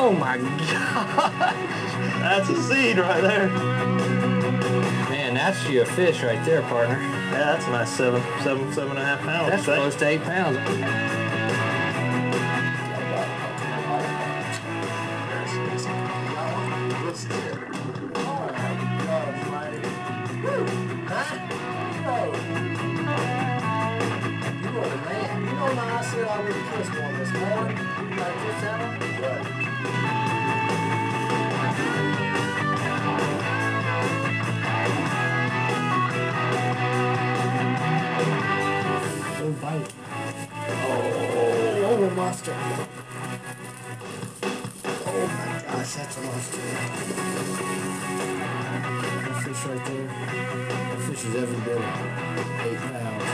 Oh my gosh. That's a seed right there. Man, that's your fish right there, partner. Yeah, that's a nice 7.5 pounds. That's close to 8 pounds. I said I would kiss one this morning. Like this out? Right. Don't bite. Oh, monster. Oh my gosh, that's a monster. That fish right there. That fish is every bit of 8 pounds.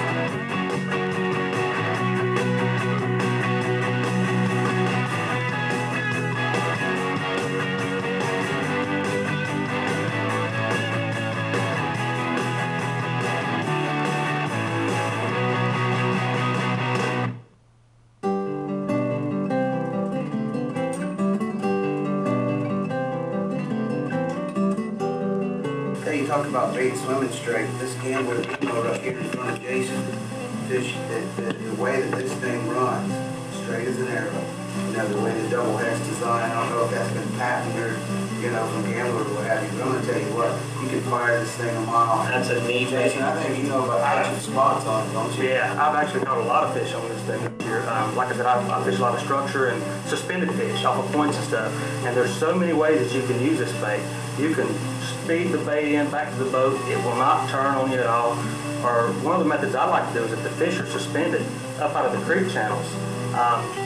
You talk about bait swimming straight. This gambler Meano right here in front of Jason, fish, the way that this thing runs, straight as an arrow. You know, the way the double hex design, I don't know if that's been patented or, you know, from gambler or what have you. But I'm going to tell you what, you can fire this thing a mile. That's a neat Jason, I think you know about catching spots on it, don't you? Yeah, I've actually caught a lot of fish on this thing here. Like I said, I fish a lot of structure and suspended fish off of points and stuff. And there's so many ways that you can use this bait. You can feed the bait in back to the boat. It will not turn on you at all. Or one of the methods I like to do is if the fish are suspended up out of the creek channels,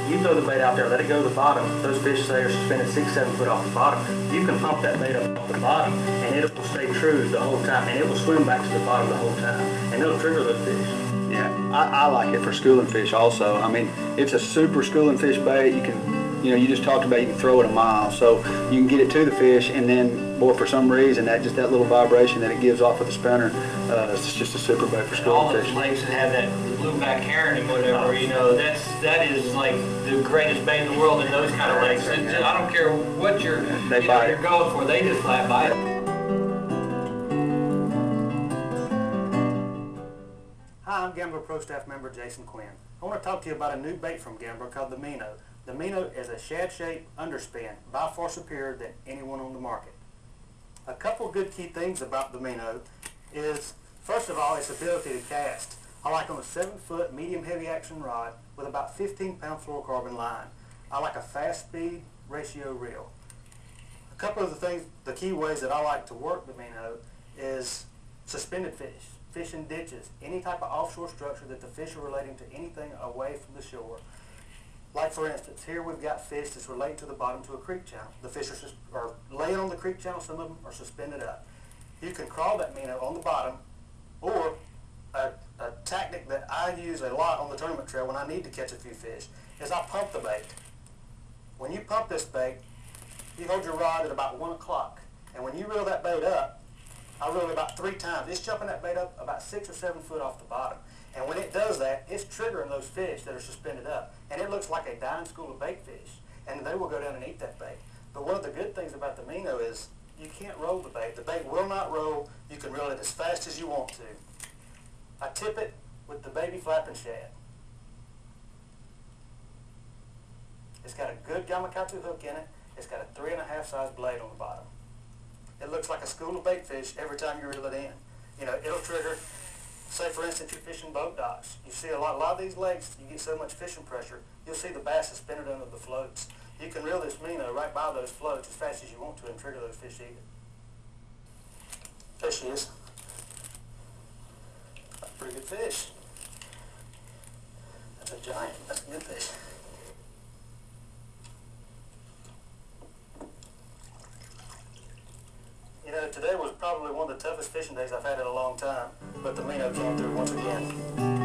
you throw the bait out there, let it go to the bottom. Those fish, say, are suspended 6-7 foot off the bottom. You can pump that bait up off the bottom, and it will stay true the whole time, and it will swim back to the bottom the whole time, and it'll trigger those fish. Yeah, I like it for schooling fish also. I mean, it's a super schooling fish bait. You can, you know, you just talked about you can throw it a mile, so you can get it to the fish, and then, boy, for some reason, that little vibration that it gives off of the spinner, it's just a super bait for schooling fish. All those lakes that have that blueback heron and whatever, you know, that is like the greatest bait in the world in those kind of lakes. I don't care what you're going for, they just flat bite it. Hi, I'm Gambler Pro Staff member Jason Quinn. I want to talk to you about a new bait from Gambler called the Meano. The Meano is a shad-shaped underspin, by far superior than anyone on the market. A couple good key things about the Meano is, first of all, its ability to cast. I like on a 7-foot medium heavy action rod with about 15-pound fluorocarbon line. I like a fast speed ratio reel. A couple of the things, the key ways that I like to work the Meano is suspended fish, fish in ditches, any type of offshore structure that the fish are relating to anything away from the shore. Like for instance, here we've got fish that's related to the bottom to a creek channel. The fish are laying on the creek channel, some of them are suspended up. You can crawl that Meano on the bottom, or a tactic that I use a lot on the tournament trail when I need to catch a few fish is I pump the bait. When you pump this bait, you hold your rod at about 1 o'clock, and when you reel that bait up, I reel it about 3 times. It's jumping that bait up about 6 or 7 foot off the bottom. And when it does that, it's triggering those fish that are suspended up. And it looks like a dying school of bait fish. And they will go down and eat that bait. But one of the good things about the Meano is you can't roll the bait. The bait will not roll. You can reel it as fast as you want to. I tip it with the baby flapping shad. It's got a good gamakatsu hook in it. It's got a 3.5 size blade on the bottom. It looks like a school of bait fish every time you reel it in. You know, it'll trigger. Say, for instance, you're fishing boat docks. You see a lot of these lakes, you get so much fishing pressure, you'll see the bass suspended under the floats. You can reel this Meano right by those floats as fast as you want to and trigger those fish eating. There she is. That's a pretty good fish. That's a giant. That's a good fish. You know, today was probably one of the toughest fishing days I've had in a long time, but the Meano came through once again.